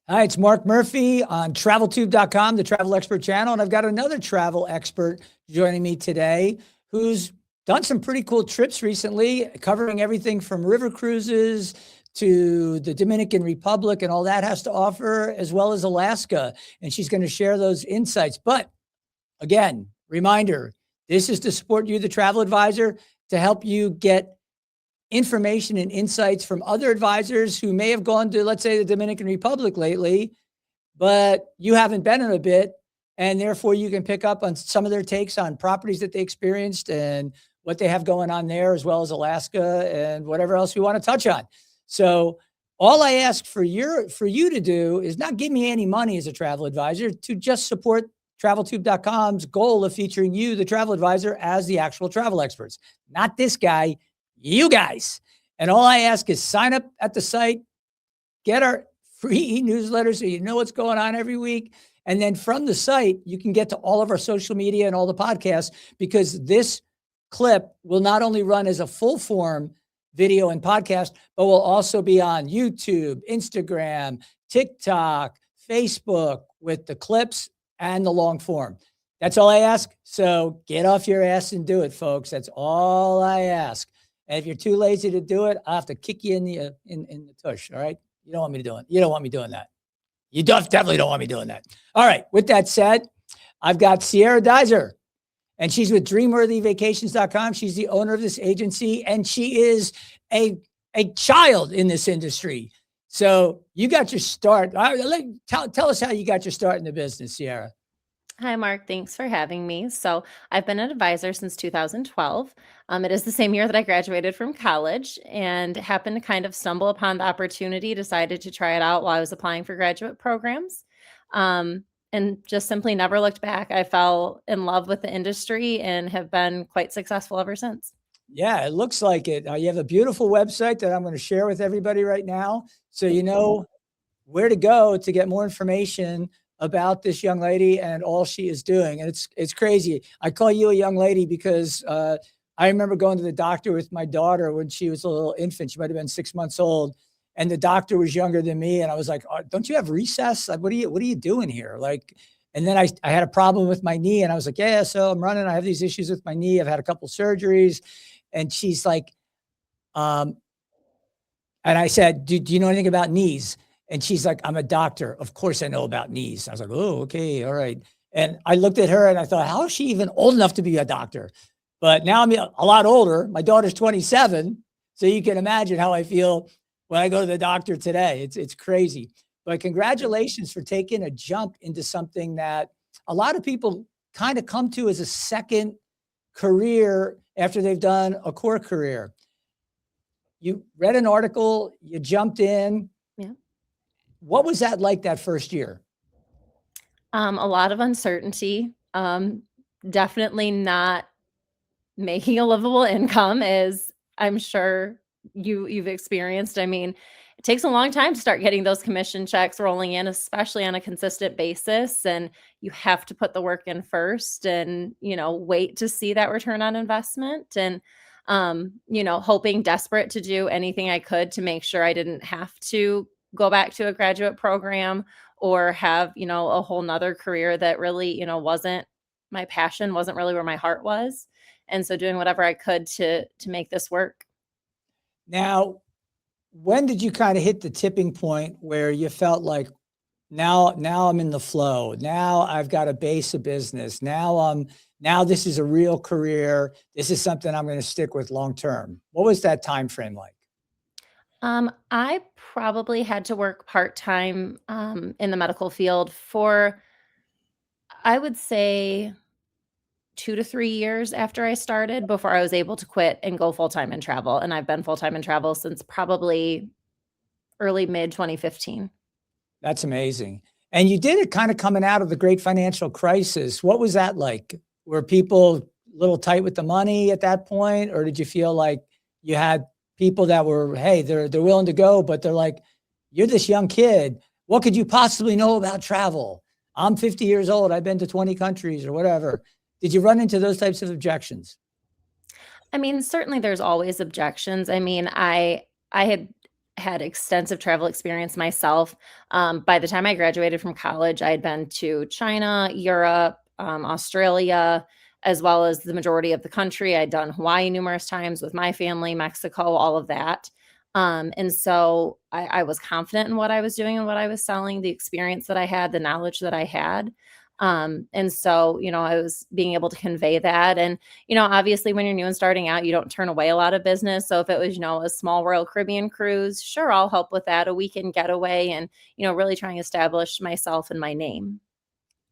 Hi, it's Mark Murphy on TravelTube.com, the travel expert channel. And I've got another travel expert joining me today who's done some pretty cool trips recently, covering everything from river cruises to the Dominican Republic and all that has to offer, as well as Alaska. And she's going to share those insights. But again, reminder, this is to support you, the travel advisor, to help you get information and insights from other advisors who may have gone to, let's say, the Dominican Republic lately, but you haven't been in a bit. And therefore you can pick up on some of their takes on properties that they experienced and what they have going on there, as well as Alaska and whatever else we want to touch on. So all I ask for you to do is not give me any money as a travel advisor, to just support TravelTube.com's goal of featuring you, the travel advisor, as the actual travel experts, not this guy, you guys. And all I ask is sign up at the site, get our free e-newsletter so you know what's going on every week. And then from the site, you can get to all of our social media and all the podcasts, because this clip will not only run as a full form video and podcast, but will also be on YouTube, Instagram, TikTok, Facebook, with the clips and the long form. That's all I ask. So get off your ass and do it, folks. That's all I ask. And if you're too lazy to do it, I'll have to kick you in the tush. All right. You don't want me to do it. You don't want me doing that. You definitely don't want me doing that. All right. With that said, I've got Siera Duiser, and she's with DreamworthyVacations.com. She's the owner of this agency, and she is a child in this industry. So you got your start. Tell us how you got your start in the business, Siera. Hi, Mark. Thanks for having me. So I've been an advisor since 2012. It is the same year that I graduated from college, and happened to kind of stumble upon the opportunity, decided to try it out while I was applying for graduate programs, and just simply never looked back. I fell in love with the industry and have been quite successful ever since. Yeah, it looks like it. You have a beautiful website that I'm going to share with everybody right now, so you know where to go to get more information about this young lady and all she is doing. And it's crazy. I call you a young lady because I remember going to the doctor with my daughter when she was a little infant. She might have been 6 months old, and the doctor was younger than me. And I was like, oh, don't you have recess? Like, what are you doing here? Like, and then I had a problem with my knee, and I was like, yeah, so I'm running. I have these issues with my knee. I've had a couple surgeries. And she's like, and I said, do you know anything about knees? And she's like, I'm a doctor. Of course I know about knees. I was like, oh, okay. All right. And I looked at her and I thought, how is she even old enough to be a doctor? But now I'm a lot older. My daughter's 27. So you can imagine how I feel when I go to the doctor today. It's crazy. But congratulations for taking a jump into something that a lot of people kind of come to as a second career after they've done a core career. You read an article, you jumped in. Yeah. What was that like that first year? A lot of uncertainty. Definitely not making a livable income, as I'm sure you've experienced. I mean, it takes a long time to start getting those commission checks rolling in, especially on a consistent basis. And you have to put the work in first and, wait to see that return on investment. And, hoping desperate to do anything I could to make sure I didn't have to go back to a graduate program or have, a whole nother career that really, wasn't my passion, wasn't really where my heart was. And so doing whatever I could to make this work. Now, when did you kind of hit the tipping point where you felt like, now I'm in the flow. Now I've got a base of business. Now this is a real career. This is something I'm going to stick with long term. What was that time frame like? I probably had to work part-time in the medical field for, I would say, 2 to 3 years after I started before I was able to quit and go full-time in travel. And I've been full-time in travel since probably early mid 2015. That's amazing. And you did it kind of coming out of the great financial crisis. What was that like? Were people a little tight with the money at that point? Or did you feel like you had people that were, hey, they're willing to go, but they're like, you're this young kid. What could you possibly know about travel? I'm 50 years old. I've been to 20 countries or whatever. Did you run into those types of objections? I mean, certainly there's always objections. I mean, I had had extensive travel experience myself. By the time I graduated from college, I had been to China, Europe, Australia, as well as the majority of the country. I'd done Hawaii numerous times with my family, Mexico, all of that. And so I was confident in what I was doing and what I was selling, the experience that I had, the knowledge that I had. And so, I was being able to convey that. And, obviously when you're new and starting out, you don't turn away a lot of business. So if it was, a small Royal Caribbean cruise, sure, I'll help with that, a weekend getaway, and, really trying to establish myself and my name.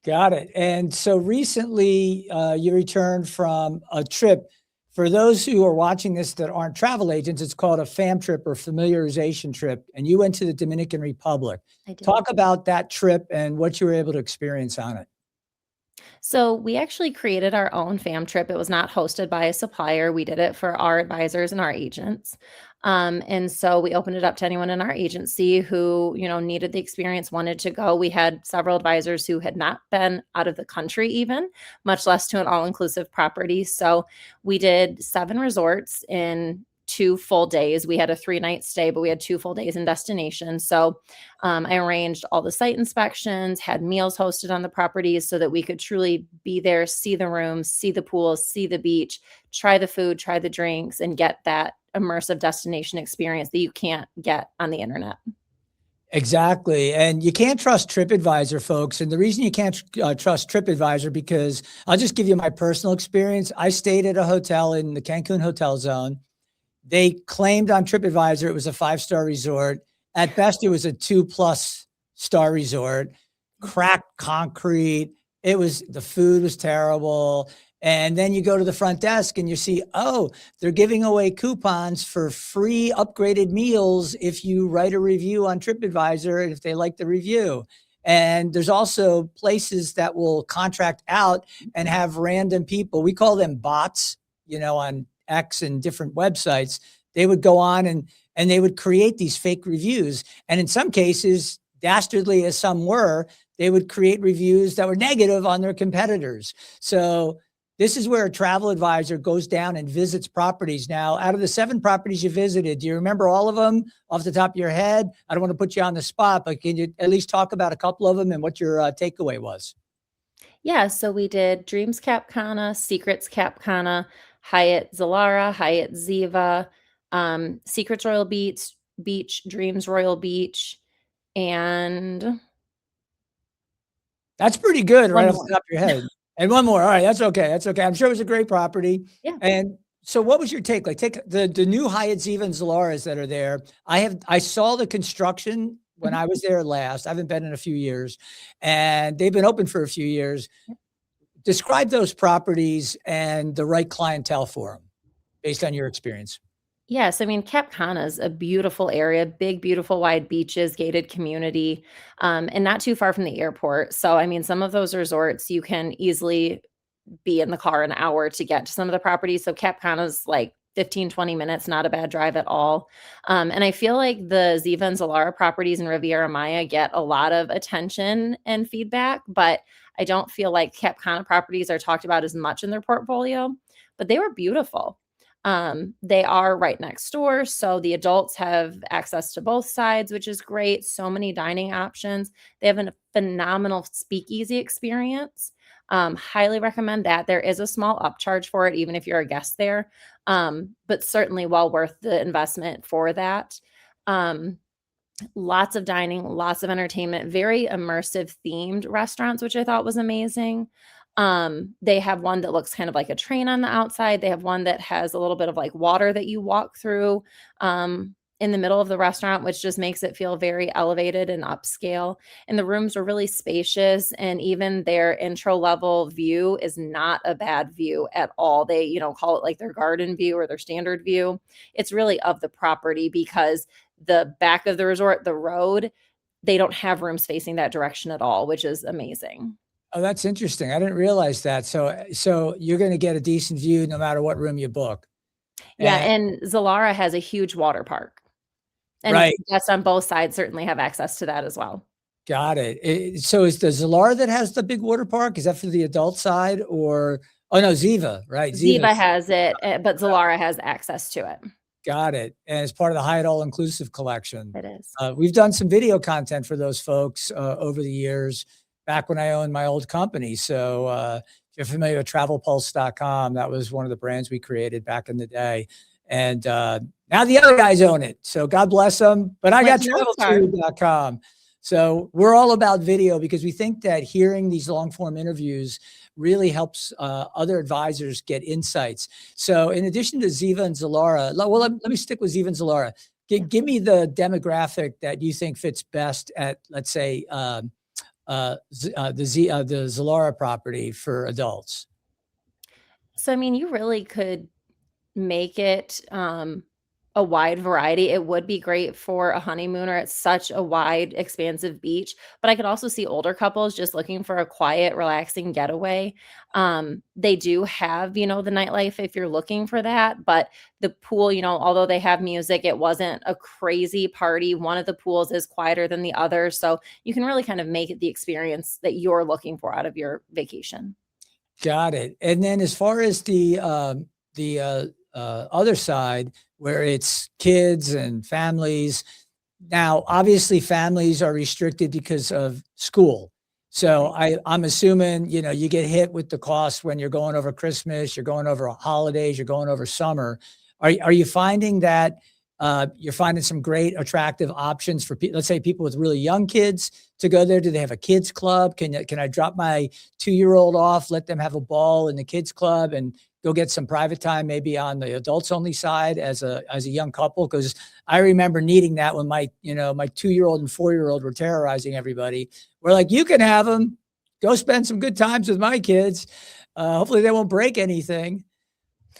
Got it. And so recently, you returned from a trip. For those who are watching this that aren't travel agents, it's called a FAM trip or familiarization trip. And you went to the Dominican Republic. I did. Talk about that trip and what you were able to experience on it. So we actually created our own fam trip. It was not hosted by a supplier. We did it for our advisors and our agents. And so we opened it up to anyone in our agency who, needed the experience, wanted to go. We had several advisors who had not been out of the country even, much less to an all-inclusive property. So we did 7 resorts in 2 full days. We had a 3-night stay, but we had 2 full days in destination. So I arranged all the site inspections, had meals hosted on the properties so that we could truly be there, see the rooms, see the pools, see the beach, try the food, try the drinks, and get that immersive destination experience that you can't get on the internet. Exactly. And you can't trust TripAdvisor, folks. And the reason you can't trust TripAdvisor, because I'll just give you my personal experience. I stayed at a hotel in the Cancun hotel zone. They claimed on TripAdvisor it was a 5-star resort. At best, it was a 2+ star resort, cracked concrete. The food was terrible. And then you go to the front desk and you see, oh, they're giving away coupons for free upgraded meals if you write a review on TripAdvisor and if they like the review. And there's also places that will contract out and have random people. We call them bots, on X and different websites. They would go on and they would create these fake reviews. And in some cases, dastardly as some were, they would create reviews that were negative on their competitors. So this is where a travel advisor goes down and visits properties. Now, out of the 7 properties you visited, do you remember all of them off the top of your head? I don't want to put you on the spot, but can you at least talk about a couple of them and what your takeaway was? Yeah, so we did Dreams Cap Cana, Secrets Cap Cana, Hyatt Zilara, Hyatt Ziva, Secrets Royal Beach, Dreams Royal Beach, and That's pretty good one right off more. the top of your head. And one more. All right, that's okay. That's okay. I'm sure it was a great property. Yeah. And so what was your take? Like, take the new Hyatt Ziva and Zilaras that are there. I saw the construction when Mhm. I was there last. I haven't been in a few years, and they've been open for a few years. Describe those properties and the right clientele for them based on your experience. Yes, I mean, Cap Cana is a beautiful area, big, beautiful, wide beaches, gated community, and not too far from the airport. So, I mean, some of those resorts you can easily be in the car an hour to get to some of the properties. So Cap Cana's like 15, 20 minutes, not a bad drive at all. And I feel like the Ziva and Zilara properties in Riviera Maya get a lot of attention and feedback, but I don't feel like Cap Cana properties are talked about as much in their portfolio, but they were beautiful. They are right next door, so the adults have access to both sides, which is great. So many dining options. They have a phenomenal speakeasy experience. Highly recommend that. There is a small upcharge for it, even if you're a guest there, but certainly well worth the investment for that. Lots of dining, lots of entertainment, very immersive themed restaurants, which I thought was amazing. They have one that looks kind of like a train on the outside. They have one that has a little bit of like water that you walk through in the middle of the restaurant, which just makes it feel very elevated and upscale. And the rooms are really spacious, and even their intro level view is not a bad view at all. They, call it like their garden view or their standard view. It's really of the property because the back of the resort, the road, they don't have rooms facing that direction at all, which is amazing. Oh, that's interesting. I didn't realize that. So you're going to get a decent view no matter what room you book. Yeah, And and Zilara has a huge water park, and right, guests on both sides certainly have access to that as well. got it. So is the Zilara that has the big water park? Is that for the adult side or? Oh no, Ziva, right? Ziva. Ziva has it, but Zilara has access to it. Got it. And it's part of the Hyatt All Inclusive collection. It is. We've done some video content for those folks over the years, back when I owned my old company. So if you're familiar with travelpulse.com, that was one of the brands we created back in the day. And now the other guys own it. So God bless them. But I Like got no star. traveltube.com. So we're all about video because we think that hearing these long form interviews really helps other advisors get insights. So in addition to Ziva and Zalara, well, let me stick with Ziva and Zalara. Give me the demographic that you think fits best at, let's say, the Zalara property for adults. So, I mean, you really could make it a wide variety. It would be great for a honeymooner. It's such a wide, expansive beach. But I could also see older couples just looking for a quiet, relaxing getaway. They do have, the nightlife if you're looking for that. But the pool, although they have music, it wasn't a crazy party. One of the pools is quieter than the other. So you can really kind of make it the experience that you're looking for out of your vacation. Got it. And then as far as the other side, where it's kids and families. Now, obviously, families are restricted because of school. So I'm assuming, you get hit with the cost when you're going over Christmas, you're going over holidays, you're going over summer. Are you finding that you're finding some great attractive options for let's say people with really young kids to go there? Do they have a kids club? Can I drop my 2-year-old off, let them have a ball in the kids club and go get some private time, maybe on the adults only side as a young couple? Because I remember needing that when my 2-year-old and 4-year-old were terrorizing everybody. We're like, you can have them. Go spend some good times with my kids. Hopefully they won't break anything.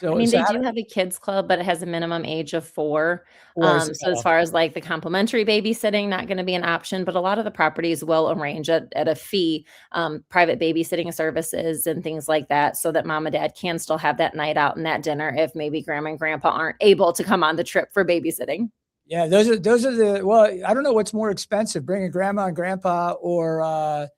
I mean, they do have a kids club, but it has a minimum age of 4. So as far as like the complimentary babysitting, not going to be an option, but a lot of the properties will arrange at a fee, private babysitting services and things like that, so that mom and dad can still have that night out and that dinner if maybe grandma and grandpa aren't able to come on the trip for babysitting. Yeah, those are well, I don't know what's more expensive, bringing grandma and grandpa or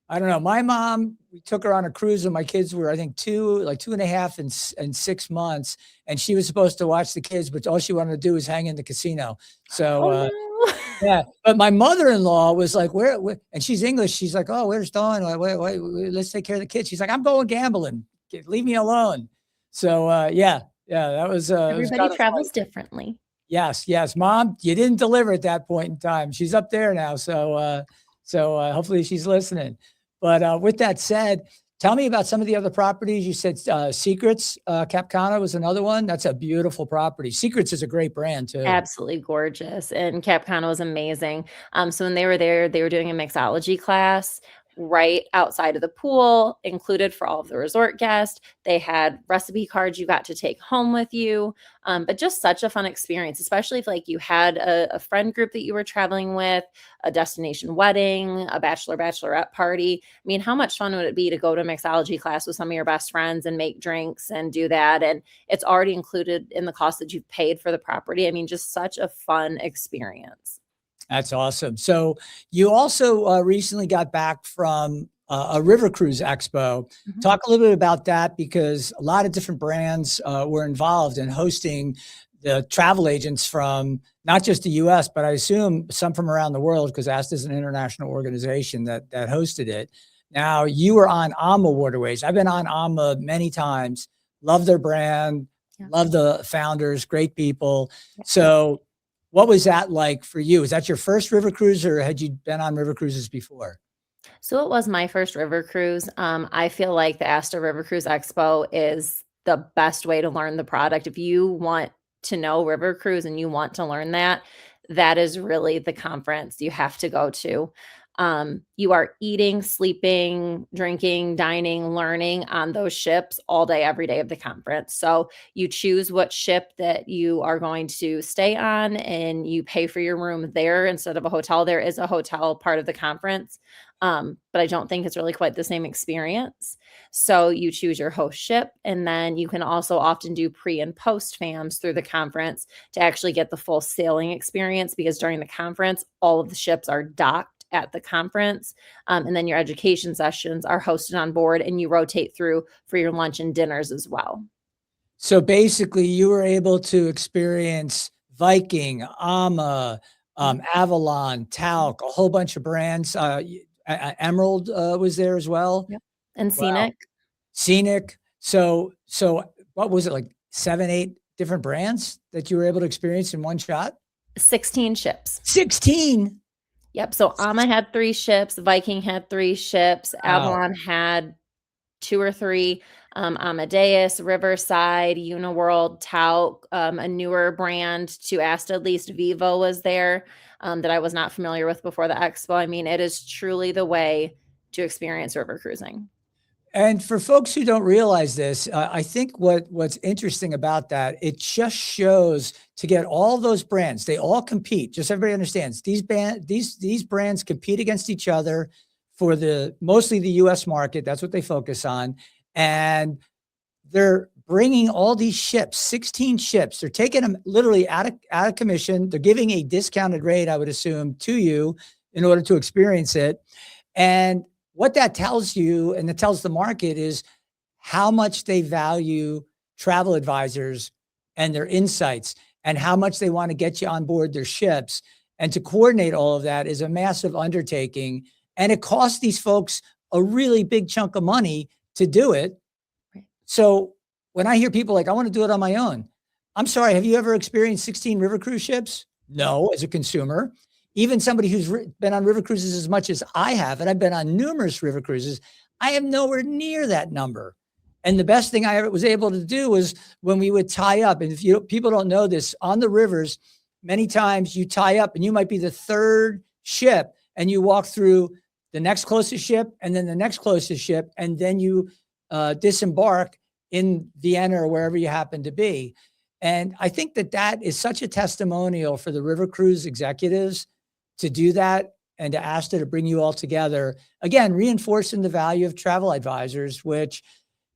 I don't know. My mom, we took her on a cruise when my kids were, I think, 2.5 and 6 months. And she was supposed to watch the kids, but all she wanted to do was hang in the casino. So, No. yeah. But my mother-in-law was like, where, and she's English. She's like, oh, where's Dawn? Like, wait, let's take care of the kids. She's like, I'm going gambling. Leave me alone. So, yeah, that was, Everybody travels differently. Yes. Mom, you didn't deliver at that point in time. She's up there now. So hopefully she's listening. But with that said, tell me about some of the other properties. You said Secrets, Cap Cana was another one. That's a beautiful property. Secrets is a great brand too. Absolutely gorgeous. And Cap Cana was amazing. So when they were there, they were doing a mixology class right outside of the pool, included for all of the resort guests. They had recipe cards you got to take home with you. But just such a fun experience, especially if like you had a friend group that you were traveling with, a destination wedding, a bachelorette party. I mean, how much fun would it be to go to a mixology class with some of your best friends and make drinks and do that? And it's already included in the cost that you've paid for the property. I mean, just such a fun experience. That's awesome. So you also recently got back from a river cruise expo. Mhm. Talk a little bit about that, because a lot of different brands were involved in hosting the travel agents from not just the US, but I assume some from around the world, because ASTA is an international organization that hosted it. Now, you were on AMA Waterways. I've been on AMA many times. Love their brand. Yeah. Love the founders. Great people. Yeah. So what was that like for you? Is that your first river cruise, or had you been on river cruises before? So it was my first river cruise. I feel like the Asta River Cruise Expo is the best way to learn the product. If you want to know river cruise and you want to learn that, that is really the conference you have to go to. You are eating, sleeping, drinking, dining, learning on those ships all day, every day of the conference. So you choose what ship that you are going to stay on and you pay for your room there instead of a hotel. There is a hotel part of the conference, but I don't think it's really quite the same experience. So you choose your host ship, and then you can also often do pre and post FAMs through the conference to actually get the full sailing experience, because during the conference, all of the ships are docked at the conference. And then your education sessions are hosted on board and you rotate through for your lunch and dinners as well. So basically, you were able to experience Viking, Ama, Mhm. Avalon, Talc, a whole bunch of brands. Emerald was there as well. Yep. And Wow, scenic, Scenic. So what was it like 7, 8 different brands that you were able to experience in one shot? 16 ships. 16. Yep. So Amma had 3 ships, Viking had 3 ships, Wow. Avalon had 2 or 3, Amadeus, Riverside, Uniworld, Tau, a newer brand to Asta, at least Vivo was there, that I was not familiar with before the expo. I mean, it is truly the way to experience river cruising. And for folks who don't realize this, I think what's interesting about that, it just shows to get all those brands, they all compete. Just everybody understands these brands compete against each other for the mostly the U.S. market. That's what they focus on, and they're bringing all these ships, 16 ships. They're taking them literally out of commission. They're giving a discounted rate, I would assume, to you in order to experience it. And what that tells you and it tells the market is how much they value travel advisors and their insights and how much they want to get you on board their ships. And to coordinate all of that is a massive undertaking. And it costs these folks a really big chunk of money to do it. Right. So when I hear people like, I want to do it on my own, I'm sorry, have you ever experienced 16 river cruise ships? No, as a consumer. Even somebody who's been on river cruises as much as I have, and I've been on numerous river cruises, I am nowhere near that number. And the best thing I ever was able to do was when we would tie up. And if you people don't know this, on the rivers, many times you tie up and you might be the third ship and you walk through the next closest ship and then the next closest ship, and then you disembark in Vienna or wherever you happen to be. And I think that that is such a testimonial for the river cruise executives to do that and to ask her to bring you all together. Again, reinforcing the value of travel advisors, which,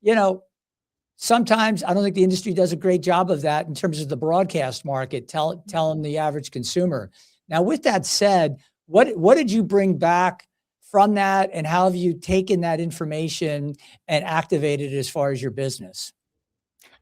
you know, sometimes I don't think the industry does a great job of that in terms of the broadcast market, telling the average consumer. Now, with that said, what did you bring back from that, and how have you taken that information and activated it as far as your business?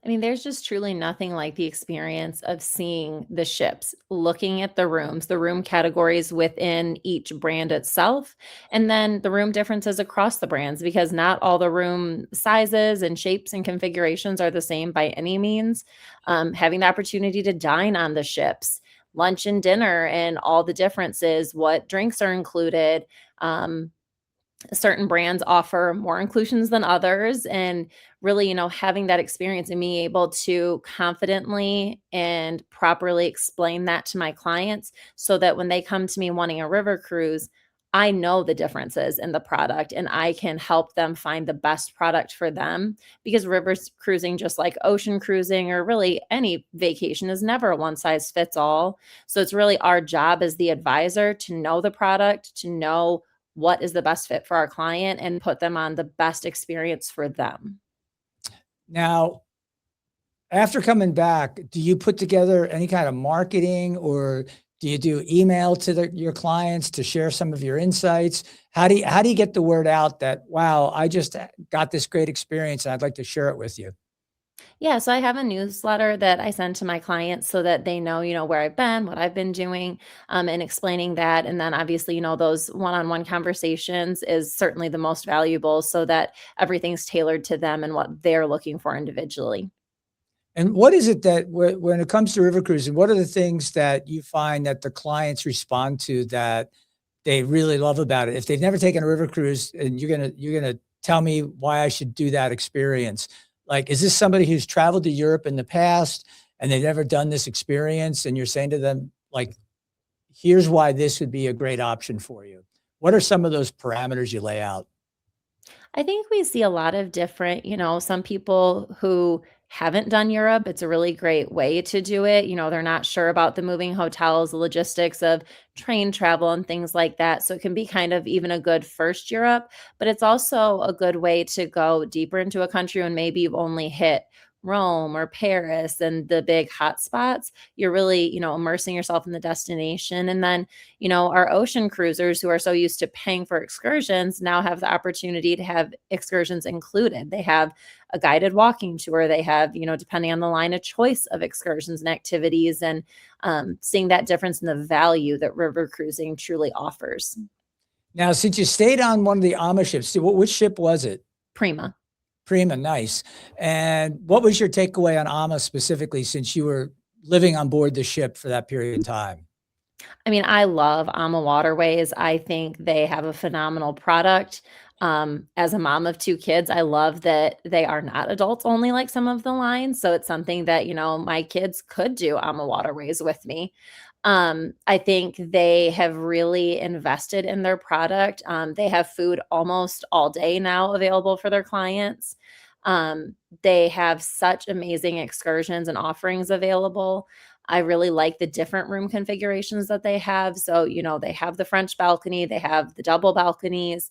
I mean, there's just truly nothing like the experience of seeing the ships, looking at the rooms, the room categories within each brand itself, and then the room differences across the brands because not all the room sizes and shapes and configurations are the same by any means. Having the opportunity to dine on the ships, lunch and dinner, and all the differences, what drinks are included. Certain brands offer more inclusions than others, and really, having that experience and being able to confidently and properly explain that to my clients so that when they come to me wanting a river cruise, I know the differences in the product and I can help them find the best product for them, because rivers cruising, just like ocean cruising or really any vacation, is never a one size fits all. So it's really our job as the advisor to know the product, to know what is the best fit for our client and put them on the best experience for them. Now, after coming back, do you put together any kind of marketing, or do you do email to your clients to share some of your insights? How do you get the word out that, wow, I just got this great experience and I'd like to share it with you? Yeah, so I have a newsletter that I send to my clients so that they know, where I've been, what I've been doing, and explaining that. And then obviously, those one-on-one conversations is certainly the most valuable so that everything's tailored to them and what they're looking for individually. And what is it that when it comes to river cruising, what are the things that you find that the clients respond to that they really love about it? If they've never taken a river cruise and you're gonna tell me why I should do that experience. Like, is this somebody who's traveled to Europe in the past and they've never done this experience and you're saying to them, like, here's why this would be a great option for you? What are some of those parameters you lay out? I think we see a lot of different, some people who haven't done Europe, it's a really great way to do it. They're not sure about the moving hotels, the logistics of train travel and things like that. So it can be kind of even a good first Europe, but it's also a good way to go deeper into a country when maybe you've only hit Rome or Paris and the big hot spots, you're really, immersing yourself in the destination. And then, our ocean cruisers who are so used to paying for excursions now have the opportunity to have excursions included. They have a guided walking tour. They have, depending on the line, a choice of excursions and activities, and seeing that difference in the value that river cruising truly offers. Now, since you stayed on one of the AMA ships, which ship was it? Prima. Prima, nice. And what was your takeaway on AMA specifically, since you were living on board the ship for that period of time? I mean, I love AMA Waterways. I think they have a phenomenal product. As a mom of two kids, I love that they are not adults only like some of the lines. So it's something that, my kids could do AMA Waterways with me. I think they have really invested in their product. They have food almost all day now available for their clients. They have such amazing excursions and offerings available. I really like the different room configurations that they have. So, they have the French balcony, they have the double balconies,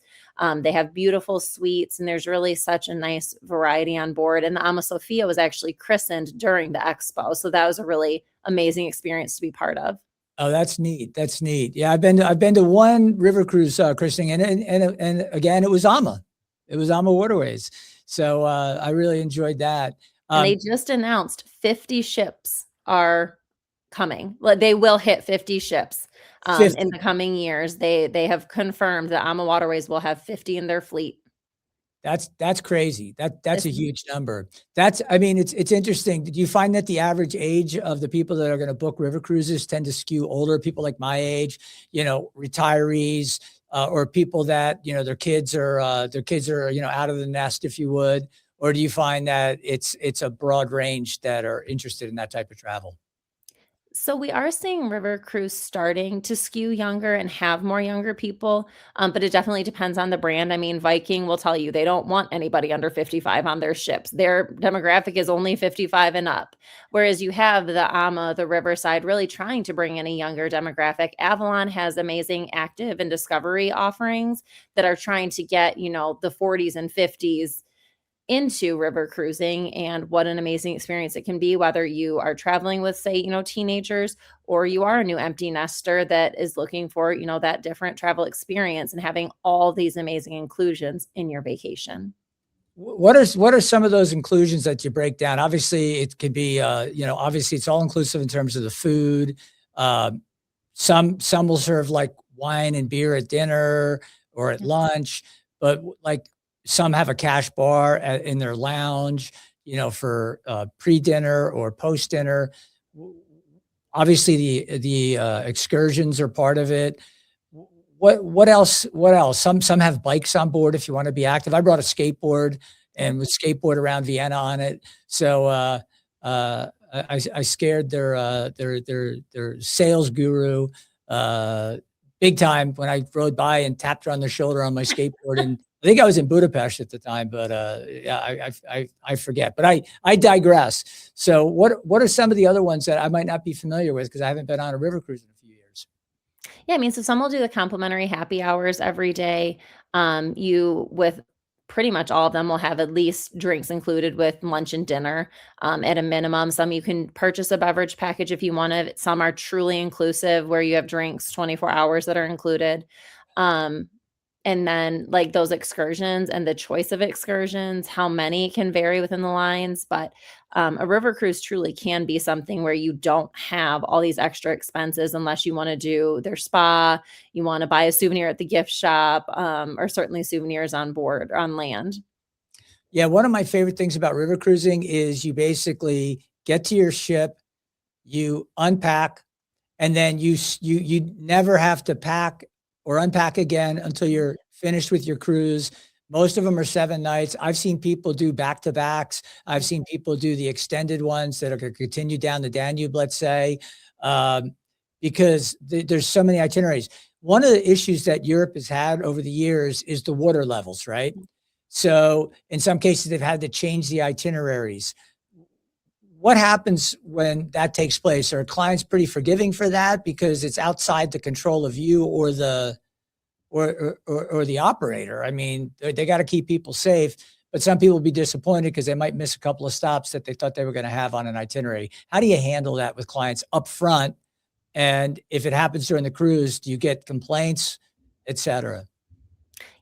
they have beautiful suites, and there's really such a nice variety on board. And the Ama Sophia was actually christened during the expo. So that was a really amazing experience to be part of. Oh, that's neat. That's neat. Yeah, I've been to one river cruise christening, and again, it was AMA. It was AMA Waterways. So I really enjoyed that. And they just announced 50 ships are coming. Like, they will hit 50 ships 50. in the coming years. They have confirmed that AMA Waterways will have 50 in their fleet. That's crazy. That's a huge number. I mean, it's interesting. Did you find that the average age of the people that are going to book river cruises tend to skew older, people like my age, retirees, or people that, their kids are, out of the nest, if you would? Or do you find that it's a broad range that are interested in that type of travel? So we are seeing river cruise starting to skew younger and have more younger people, but it definitely depends on the brand. I mean, Viking will tell you they don't want anybody under 55 on their ships. Their demographic is only 55 and up. Whereas you have the AMA, the Riverside, really trying to bring in a younger demographic. Avalon has amazing active and discovery offerings that are trying to get, the 40s and 50s into river cruising, and what an amazing experience it can be, whether you are traveling with, say, teenagers, or you are a new empty nester that is looking for, that different travel experience, and having all these amazing inclusions in your vacation. What are some of those inclusions that you break down? Obviously, it could be, obviously it's all inclusive in terms of the food. Some will serve like wine and beer at dinner or at lunch, but like some have a cash bar in their lounge, for pre-dinner or post-dinner. Obviously, the excursions are part of it. What else? What else? Some have bikes on board if you want to be active. I brought a skateboard and would skateboard around Vienna on it. So I scared their sales guru big time when I rode by and tapped her on the shoulder on my skateboard. And I think I was in Budapest at the time, but yeah, I forget. But I digress. So what are some of the other ones that I might not be familiar with, because I haven't been on a river cruise in a few years? Yeah, I mean, so some will do the complimentary happy hours every day. You with pretty much all of them will have at least drinks included with lunch and dinner, at a minimum. Some you can purchase a beverage package if you want it. Some are truly inclusive, where you have drinks 24 hours that are included. Um, and then, like, those excursions and the choice of excursions, how many can vary within the lines. But a river cruise truly can be something where you don't have all these extra expenses, unless you want to do their spa, you want to buy a souvenir at the gift shop, or certainly souvenirs on board or on land. Yeah, one of my favorite things about river cruising is you basically get to your ship, you unpack, and then you never have to pack or unpack again until you're finished with your cruise. Most of them are 7 nights. I've seen people do back-to-backs. I've seen people do the extended ones that are going to continue down the Danube, let's say, um, because there's so many itineraries. One of the issues that Europe has had over the years is the water levels, right? So in some cases, they've had to change the itineraries. What happens when that takes place? Are clients pretty forgiving for that because it's outside the control of you or the or the operator? I mean, they got to keep people safe, but some people will be disappointed because they might miss a couple of stops that they thought they were going to have on an itinerary. How do you handle that with clients up front? And if it happens during the cruise, do you get complaints, et cetera?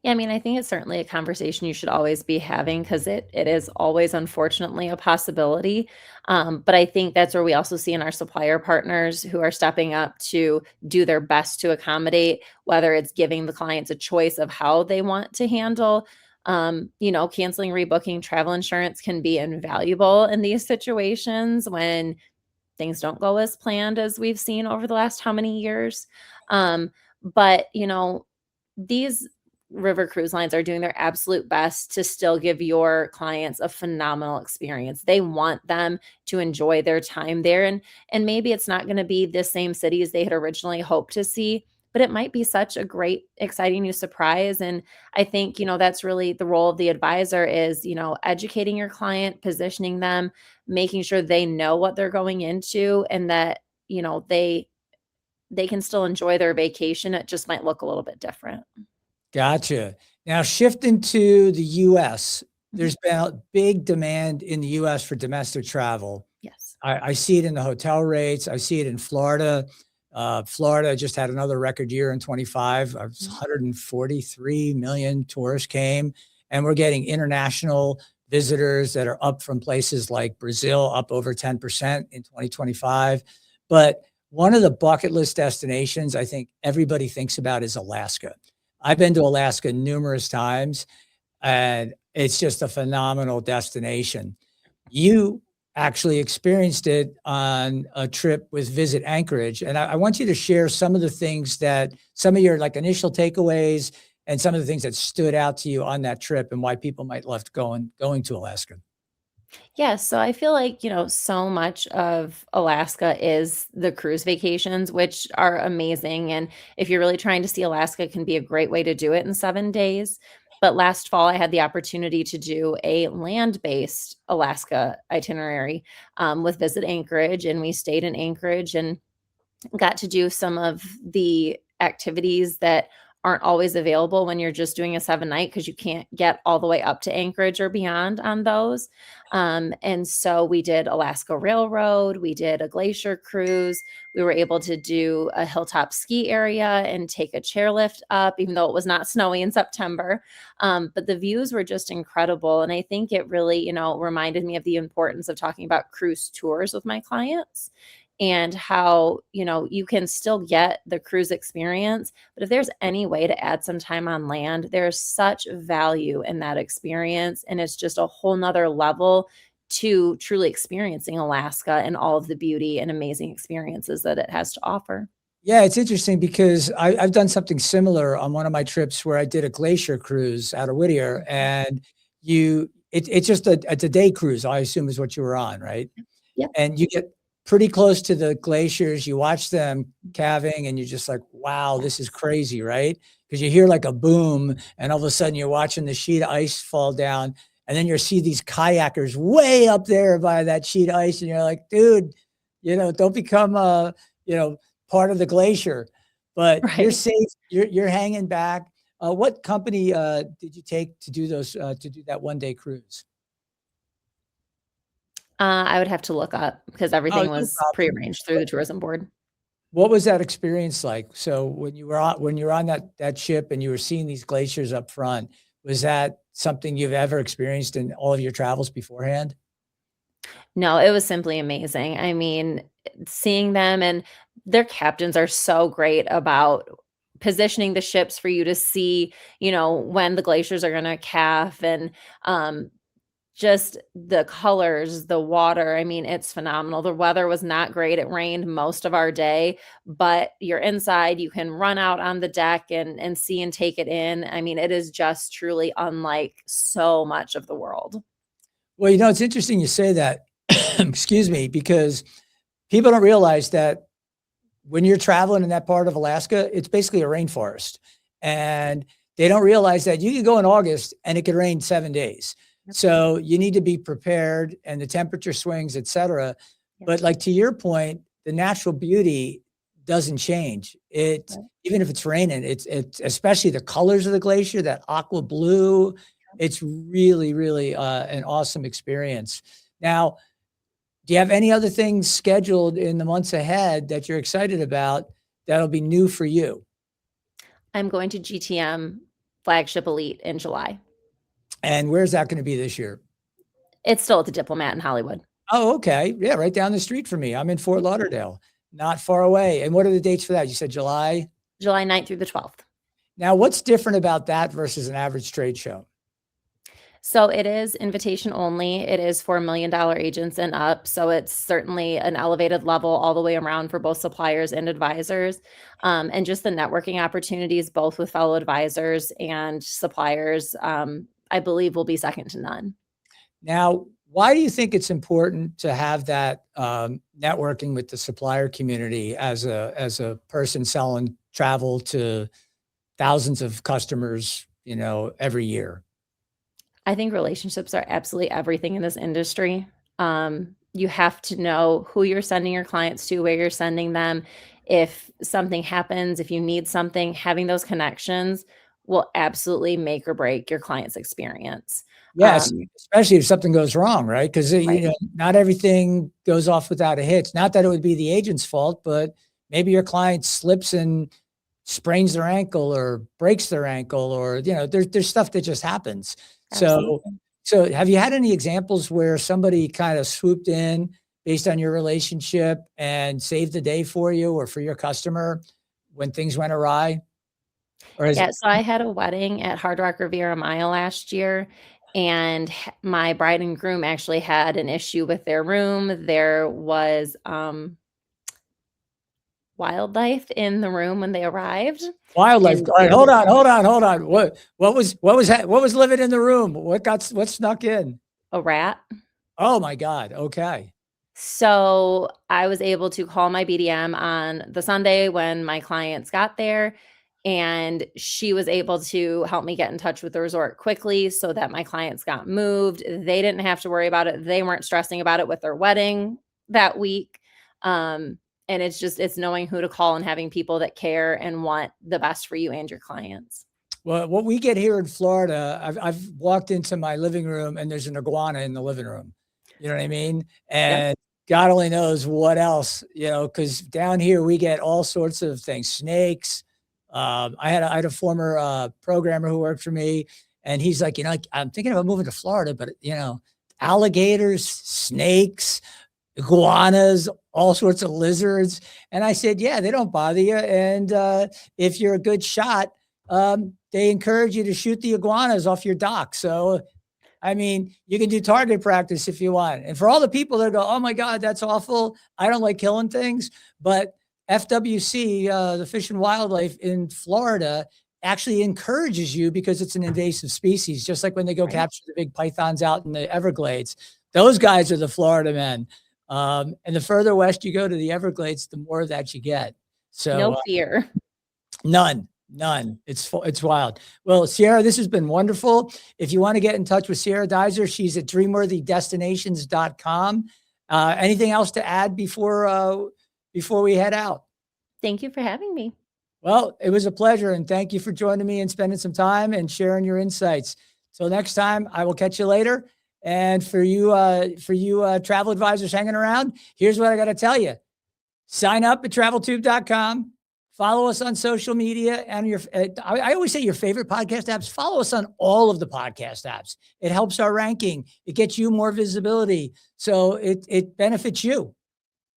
Yeah, I mean, I think it's certainly a conversation you should always be having because it is always unfortunately a possibility. But I think that's where we also see in our supplier partners who are stepping up to do their best to accommodate, whether it's giving the clients a choice of how they want to handle. Canceling, rebooking travel insurance can be invaluable in these situations when things don't go as planned as we've seen over the last how many years. But these river cruise lines are doing their absolute best to still give your clients a phenomenal experience. They want them to enjoy their time there. And maybe it's not going to be the same cities they had originally hoped to see, but it might be such a great, exciting new surprise. And I think, that's really the role of the advisor is, educating your client, positioning them, making sure they know what they're going into and that, they can still enjoy their vacation. It just might look a little bit different. Gotcha. Now shifting to the US, Mhm. there's been a big demand in the US for domestic travel. Yes. I see it in the hotel rates. I see it in Florida. Florida just had another record year in 25. 143 million tourists came, and we're getting international visitors that are up from places like Brazil, up over 10% in 2025. But one of the bucket list destinations I think everybody thinks about is Alaska. I've been to Alaska numerous times, and it's just a phenomenal destination. You actually experienced it on a trip with Visit Anchorage, and I want you to share some of the things that some of your like initial takeaways and some of the things that stood out to you on that trip and why people might love going to Alaska. Yeah, so I feel like, so much of Alaska is the cruise vacations, which are amazing. And if you're really trying to see Alaska, it can be a great way to do it in 7 days. But last fall, I had the opportunity to do a land based Alaska itinerary with Visit Anchorage. And we stayed in Anchorage and got to do some of the activities that aren't always available when you're just doing a 7 night because you can't get all the way up to Anchorage or beyond on those. And so we did Alaska Railroad, we did a glacier cruise, we were able to do a hilltop ski area and take a chairlift up, even though it was not snowy in September. But the views were just incredible. And I think it really, reminded me of the importance of talking about cruise tours with my clients and how, you can still get the cruise experience, but if there's any way to add some time on land, there's such value in that experience. And it's just a whole nother level to truly experiencing Alaska and all of the beauty and amazing experiences that it has to offer. Yeah, it's interesting because I've done something similar on one of my trips where I did a glacier cruise out of Whittier, and it's a day cruise. I assume is what you were on, right? Yep. And you get pretty close to the glaciers. You watch them calving, and you're just like, "Wow, this is crazy," right? Because you hear like a boom, and all of a sudden you're watching the sheet of ice fall down, and then you see these kayakers way up there by that sheet of ice, and you're like, "Dude, don't become you know, part of the glacier." But you're Right. safe. You're hanging back. What company did you take to do that 1 day cruise? I would have to look up because Oh, everything no was problem. prearranged through the tourism board. What was that experience like? So when you were on that ship and you were seeing these glaciers up front, was that something you've ever experienced in all of your travels beforehand? No, it was simply amazing. I mean, seeing them and their captains are so great about positioning the ships for you to see, when the glaciers are gonna calf and, just the colors, the water, I mean, it's phenomenal. The weather was not great. It rained most of our day, but you're inside, you can run out on the deck and see and take it in. I mean, it is just truly unlike so much of the world. Well, it's interesting you say that, excuse me, because people don't realize that when you're traveling in that part of Alaska, it's basically a rainforest. And they don't realize that you can go in August and it could rain 7 days. Yep. So you need to be prepared and the temperature swings, et cetera. Yep. But like to your point, the natural beauty doesn't change. Right. Even if it's raining, it's especially the colors of the glacier, that aqua blue, It's really, really an awesome experience. Now, do you have any other things scheduled in the months ahead that you're excited about that'll be new for you? I'm going to GTM Flagship Elite in July. And where's that going to be this year? It's still at the Diplomat in Hollywood. Oh, okay. Yeah, right down the street from me. I'm in Fort Lauderdale, not far away. And what are the dates for that? You said July? July 9th through the 12th. Now, what's different about that versus an average trade show? So it is invitation only. It is for $1 million agents and up. So it's certainly an elevated level all the way around for both suppliers and advisors. And just the networking opportunities, both with fellow advisors and suppliers, I believe will be second to none. Now, why do you think it's important to have that networking with the supplier community as a person selling travel to thousands of customers, every year? I think relationships are absolutely everything in this industry. You have to know who you're sending your clients to, where you're sending them. If something happens, if you need something, having those connections will absolutely make or break your client's experience. Yes, especially if something goes wrong, right? Because Right. not everything goes off without a hitch. Not that it would be the agent's fault, but maybe your client slips and sprains their ankle or breaks their ankle, or there's stuff that just happens. So, Absolutely. so have you had any examples where somebody kind of swooped in based on your relationship and saved the day for you or for your customer when things went awry? Or is Yeah, so I had a wedding at Hard Rock Riviera Maya last year, and my bride and groom actually had an issue with their room. There was wildlife in the room when they arrived, wildlife? and All right, it was hold on. What was living in the room? What snuck in? a rat. Oh my God. Okay. So I was able to call my BDM on the Sunday when my clients got there, and she was able to help me get in touch with the resort quickly so that my clients got moved. They didn't have to worry about it. They weren't stressing about it with their wedding that week. And it's knowing who to call and having people that care and want the best for you and your clients. Well, what we get here in Florida, I've walked into my living room and there's an iguana in the living room. You know what I mean? Yep. And God only knows what else, because down here we get all sorts of things, snakes. I had a former programmer who worked for me, and he's like, I'm thinking about moving to Florida, but alligators, snakes, iguanas, all sorts of lizards. And I said, yeah, they don't bother you. And if you're a good shot, they encourage you to shoot the iguanas off your dock. So, I mean, you can do target practice if you want. And for all the people that go, oh my God, that's awful, I don't like killing things. But FWC, the Fish and Wildlife in Florida, actually encourages you because it's an invasive species, just like when they go Right. capture the big pythons out in the Everglades. Those guys are the Florida men. And the further west you go to the Everglades, the more of that you get. So No fear. none. It's wild. Well, Siera, this has been wonderful. If you want to get in touch with Siera Duiser, she's at dreamworthydestinations.com. Anything else to add before we head out? Thank you for having me. Well, it was a pleasure, and thank you for joining me and spending some time and sharing your insights. Till next time, I will catch you later. And for you travel advisors hanging around, here's what I got to tell you. Sign up at traveltube.com. Follow us on social media and I always say your favorite podcast apps. Follow us on all of the podcast apps. It helps our ranking. It gets you more visibility. So it benefits you.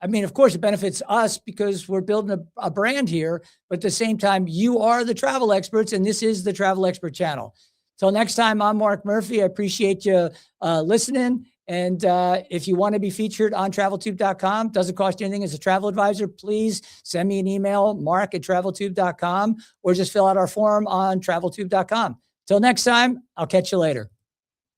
I mean, of course, it benefits us because we're building a brand here, but at the same time, you are the travel experts, and this is the Travel Expert Channel. Till next time, I'm Mark Murphy. I appreciate you listening. And if you want to be featured on traveltube.com, doesn't cost you anything as a travel advisor, please send me an email, mark@traveltube.com, or just fill out our form on traveltube.com. Till next time, I'll catch you later.